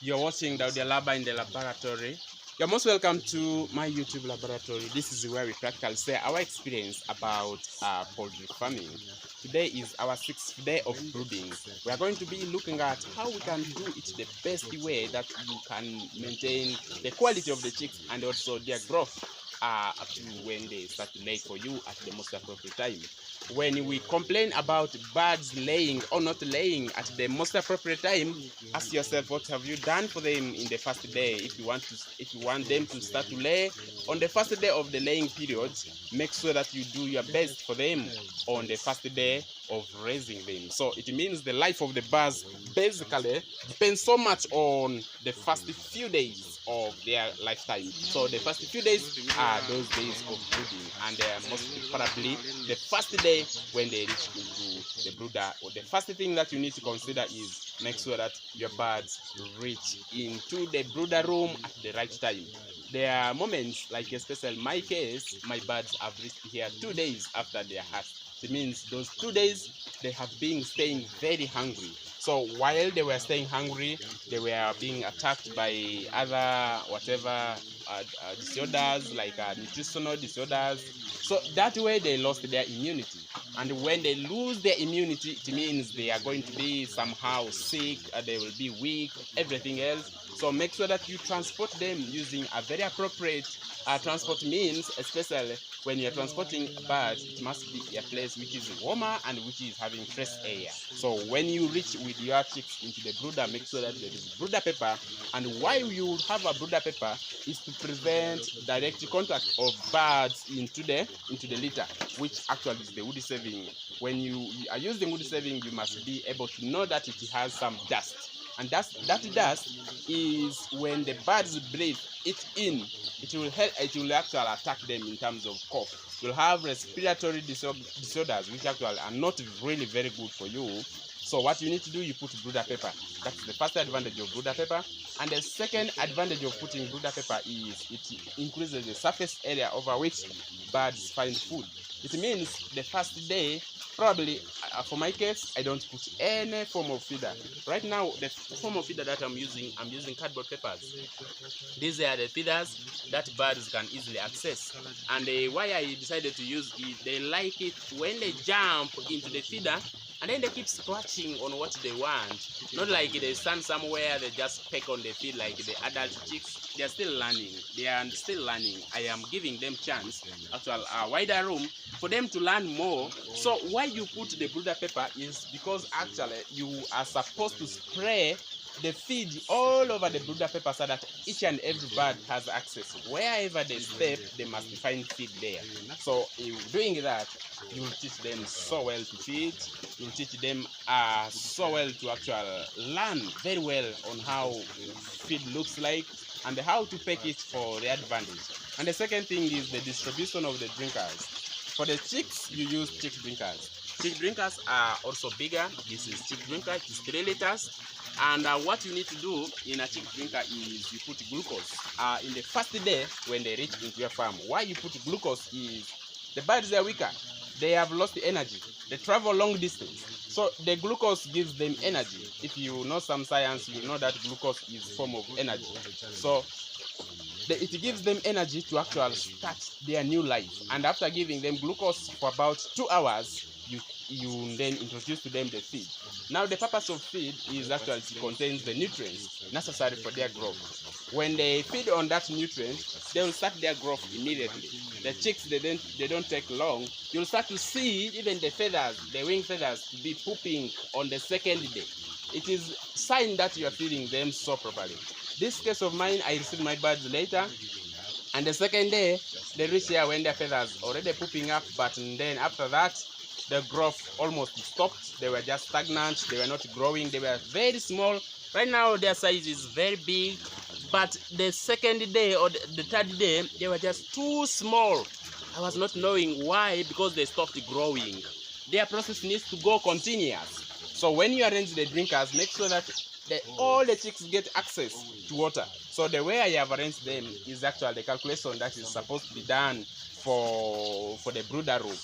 You're watching Daudi Alaba in the laboratory. You're most welcome to my YouTube laboratory. This is where we practically share our experience about poultry farming. Today is our 6th day of brooding. We are going to be looking at how we can do it the best way that you can maintain the quality of the chicks and also their growth up to when they start to lay for you at the most appropriate time. When we complain about birds laying or not laying at the most appropriate time, ask yourself, what have you done for them in the first day? If you want them to start to lay on the first day of the laying period, make sure that you do your best for them on the first day of raising them. So it means the life of the birds basically depends so much on the first few days of their lifetime. So the first few days are those days of brooding, and most preferably the first day when they reach into the brooder. Or the first thing that you need to consider is make sure that your birds reach into the brooder room at the right time. There are moments, like especially in my case, my birds have reached here 2 days after their hatch. It means those 2 days they have been staying very hungry. So while they were staying hungry, they were being attacked by other whatever disorders, like nutritional disorders. So that way they lost their immunity. And when they lose their immunity, it means they are going to be somehow sick, they will be weak, everything else. So make sure that you transport them using a very appropriate transport means, especially when you're transporting birds. It must be a place which is warmer and which is having fresh air. So when you reach with your chicks into the brooder, make sure that there is brooder paper. And why you have a brooder paper is to prevent direct contact of birds into the litter, which actually is the wood saving. When you are using wood saving, you must be able to know that it has some dust. And that dust is when the birds breathe it in, it will actually attack them in terms of cough. You'll have respiratory disorders which actually are not really very good for you. So what you need to do, you put brooder paper. That's the first advantage of brooder paper. And the second advantage of putting brooder paper is it increases the surface area over which birds find food. It means the first day, probably for my case, I don't put any form of feeder. Right now, the form of feeder that I'm using cardboard papers. These are the feeders that birds can easily access. And why I decided to use it, they like it when they jump into the feeder and then they keep scratching on what they want. Not like they stand somewhere, they just peck on the feed like the adult chicks. They are still learning. I am giving them chance, actually a wider room for them to learn more. So why you put the brooder paper is because actually you are supposed to spray the feed all over the brooder paper so that each and every bird has access. Wherever they step, they must find feed there. So doing that, you will teach them so well to feed. You will teach them so well to actually learn very well on how feed looks like and how to pack it for their advantage. And the second thing is the distribution of the drinkers. For the chicks, you use chick drinkers. Chick drinkers are also bigger. This is chick drinker, it is 3 liters. And what you need to do in a chick drinker is you put glucose. In the first day when they reach into your farm, why you put glucose is the birds are weaker. They have lost the energy. They travel long distance. So the glucose gives them energy. If you know some science, you know that glucose is a form of energy. So it gives them energy to actually start their new life. And after giving them glucose for about 2 hours, you then introduce to them the feed. Now the purpose of feed is actually to contain the nutrients necessary for their growth. When they feed on that nutrient, they will start their growth immediately. The chicks, they don't take long. You'll start to see even the feathers, the wing feathers, to be pooping on the second day. It is a sign that you are feeding them so properly. This case of mine, I received my birds later, and the second day they reach here when their feathers already pooping up, but then after that the growth almost stopped. They were just stagnant, they were not growing, they were very small. Right now their size is very big, but the second day or the third day they were just too small. I was not knowing why, because they stopped growing. Their process needs to go continuous. So when you arrange the drinkers, make sure that all the chicks get access to water. So the way I have arranged them is actually the calculation that is supposed to be done for the brooder room.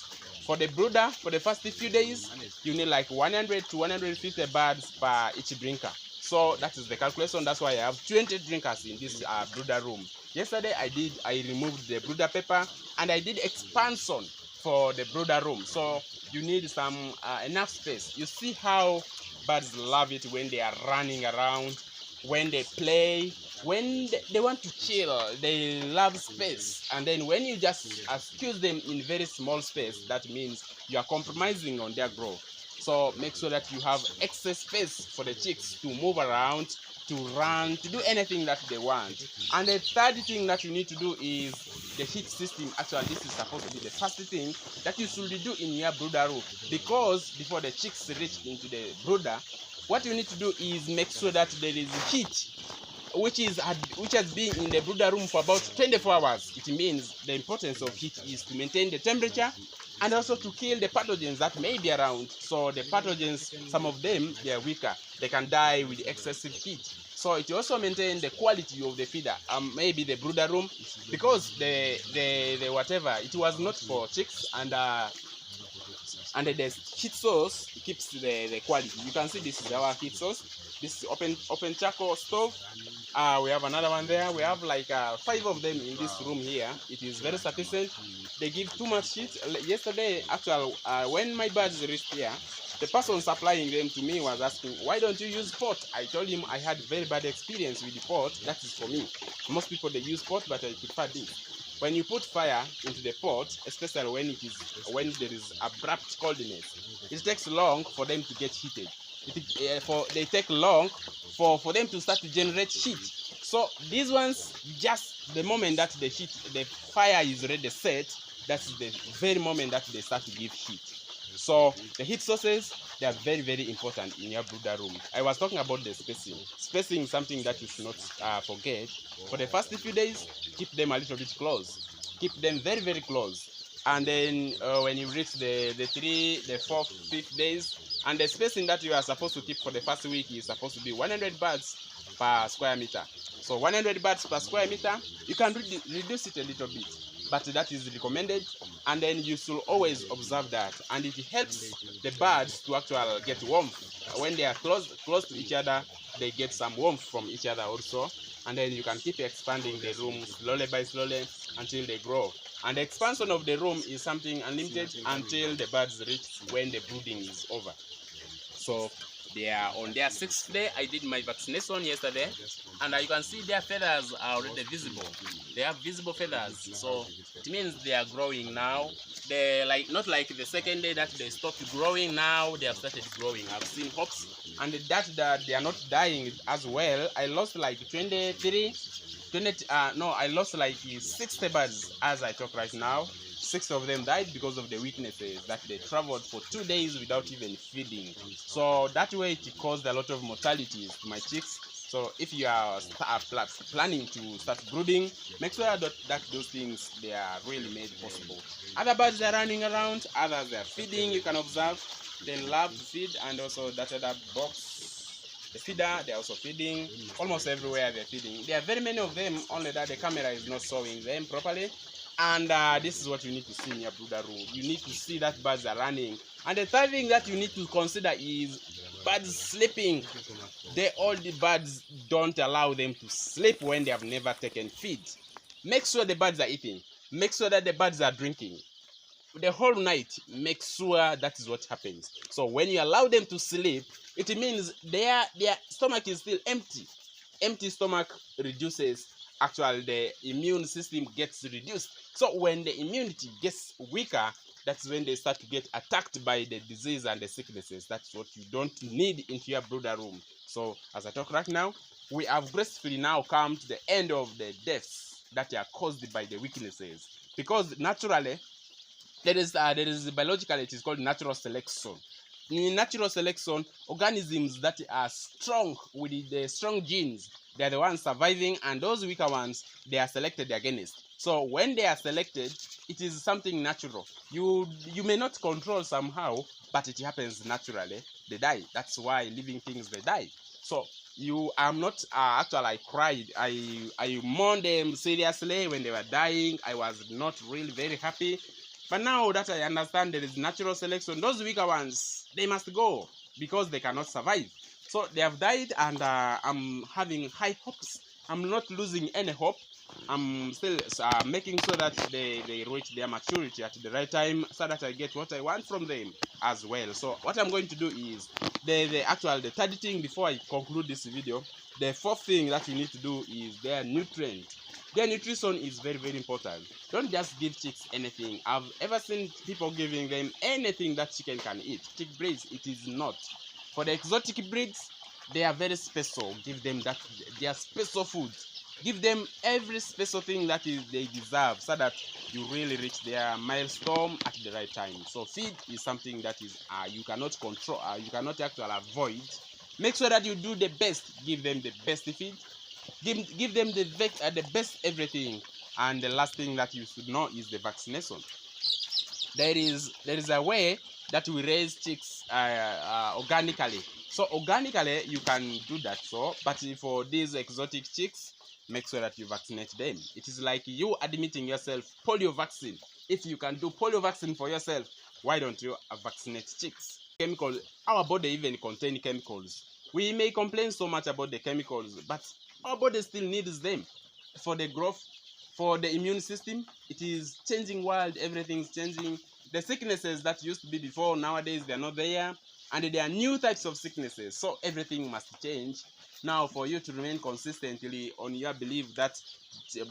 For the brooder, for the first few days, you need like 100 to 150 birds per each drinker. So that is the calculation. That's why I have 20 drinkers in this brooder room. Yesterday I removed the brooder paper and I did expansion for the brooder room. So you need some enough space. You see how birds love it when they are running around, when they play, when they want to chill. They love space. And then when you just excuse them in very small space, that means you are compromising on their growth. So make sure that you have excess space for the chicks to move around, to run, to do anything that they want. And the third thing that you need to do is the heat system. Actually, this is supposed to be the first thing that you should do in your brooder room, because before the chicks reach into the brooder, what you need to do is make sure that there is heat which has been in the brooder room for about 24 hours. It means the importance of heat is to maintain the temperature and also to kill the pathogens that may be around. So the pathogens, some of them, they are weaker. They can die with excessive heat. So it also maintains the quality of the feeder, maybe the brooder room, because the whatever, it was not for chicks, and the heat source keeps the quality. You can see this is our heat source. This is open charcoal stove. We have another one there. We have like 5 of them in this room here. It is very sufficient. They give too much heat. Yesterday, actually, when my birds reached here, the person supplying them to me was asking, why don't you use pot? I told him I had very bad experience with the pot. That is for me. Most people, they use pot, but I prefer this. When you put fire into the pot, especially when there is abrupt coldness, it takes long for them to get heated. They take long for them to start to generate heat. So these ones, just the moment that the fire is already set, that's the very moment that they start to give heat. So the heat sources, they are very, very important in your brooder room. I was talking about the spacing. Spacing is something that you should not forget. For the first few days, keep them a little bit close. Keep them very, very close. And then when you reach the 3, the 4, 5 days, and the spacing that you are supposed to keep for the first week is supposed to be 100 birds per square meter. So 100 birds per square meter, you can reduce it a little bit, but that is recommended. And then you should always observe that, and it helps the birds to actually get warmth. When they are close to each other, they get some warmth from each other also. And then you can keep expanding the room slowly by slowly until they grow. And the expansion of the room is something unlimited until the birds reach when the brooding is over. So they are on their 6th day. I did my vaccination yesterday, and you can see their feathers are already visible. They have visible feathers, so it means they are growing now. They not like the 2nd day that they stopped growing. Now they have started growing. I've seen hops, and that they are not dying as well. I lost like 23. I lost like 60 birds as I talk right now. 6 of them died because of the weaknesses that they traveled for 2 days without even feeding. So that way it caused a lot of mortalities to my chicks. So if you are planning to start brooding, make sure that those things, they are really made possible. Other birds are running around, others are feeding. You can observe they love to feed, and also that other box, the feeder, they're also feeding. Almost everywhere they're feeding. There are very many of them, only that the camera is not showing them properly. And this is what you need to see in your brooder room. You need to see that birds are running. And the third thing that you need to consider is birds sleeping. All the birds don't allow them to sleep when they have never taken feed. Make sure the birds are eating. Make sure that the birds are drinking. The whole night, make sure that is what happens. So when you allow them to sleep, it means their stomach is still empty. Empty stomach reduces, actually the immune system gets reduced. So when the immunity gets weaker, that's when they start to get attacked by the disease and the sicknesses. That's what you don't need into your brooder room. So as I talk right now, we have gracefully now come to the end of the deaths that are caused by the weaknesses. Because naturally, there is biologically, it is called natural selection. In natural selection, organisms that are strong with the strong genes, they are the ones surviving, and those weaker ones, they are selected against. So when they are selected, it is something natural. You may not control somehow, but it happens naturally. They die. That's why living things, they die. So I'm not actually, I cried. I mourned them seriously when they were dying. I was not really very happy. But now that I understand there is natural selection, those weaker ones, they must go because they cannot survive. So they have died, and I'm having high hopes. I'm not losing any hope. I'm still making sure that they reach their maturity at the right time, so that I get what I want from them as well. So what I'm going to do is the third thing before I conclude this video. The fourth thing that you need to do is their nutrient. Their nutrition is very, very important. Don't just give chicks anything. I've ever seen people giving them anything that chicken can eat. Chick breeds, it is not. For the exotic breeds, they are very special. Give them that, their special food. Give them every special thing that they deserve, so that you really reach their milestone at the right time. So feed is something that is you cannot control, you cannot actually avoid. Make sure that you do the best. Give them the best feed. Give them the best everything. And the last thing that you should know is the vaccination. There is a way that we raise chicks organically. So organically you can do that. So, but for these exotic chicks, make sure that you vaccinate them. It is like you admitting yourself polio vaccine. If you can do polio vaccine for yourself, why don't you vaccinate chicks? Chemicals, our body even contain chemicals. We may complain so much about the chemicals, but our body still needs them for the growth, for the immune system. It is changing world, everything's changing. The sicknesses that used to be before, nowadays they're not there, and there are new types of sicknesses, so everything must change. Now for you to remain consistently on your belief that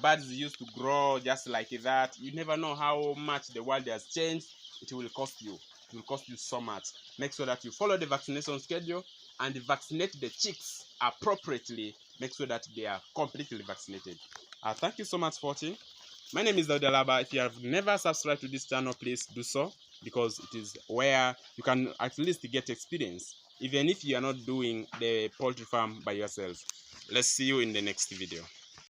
birds used to grow just like that, you never know how much the world has changed. It will cost you. It will cost you so much. Make sure that you follow the vaccination schedule and vaccinate the chicks appropriately. Make sure that they are completely vaccinated. Thank you so much for watching. My name is Daudi Alaba. If you have never subscribed to this channel, please do so, because it is where you can at least get experience, even if you are not doing the poultry farm by yourself. Let's see you in the next video.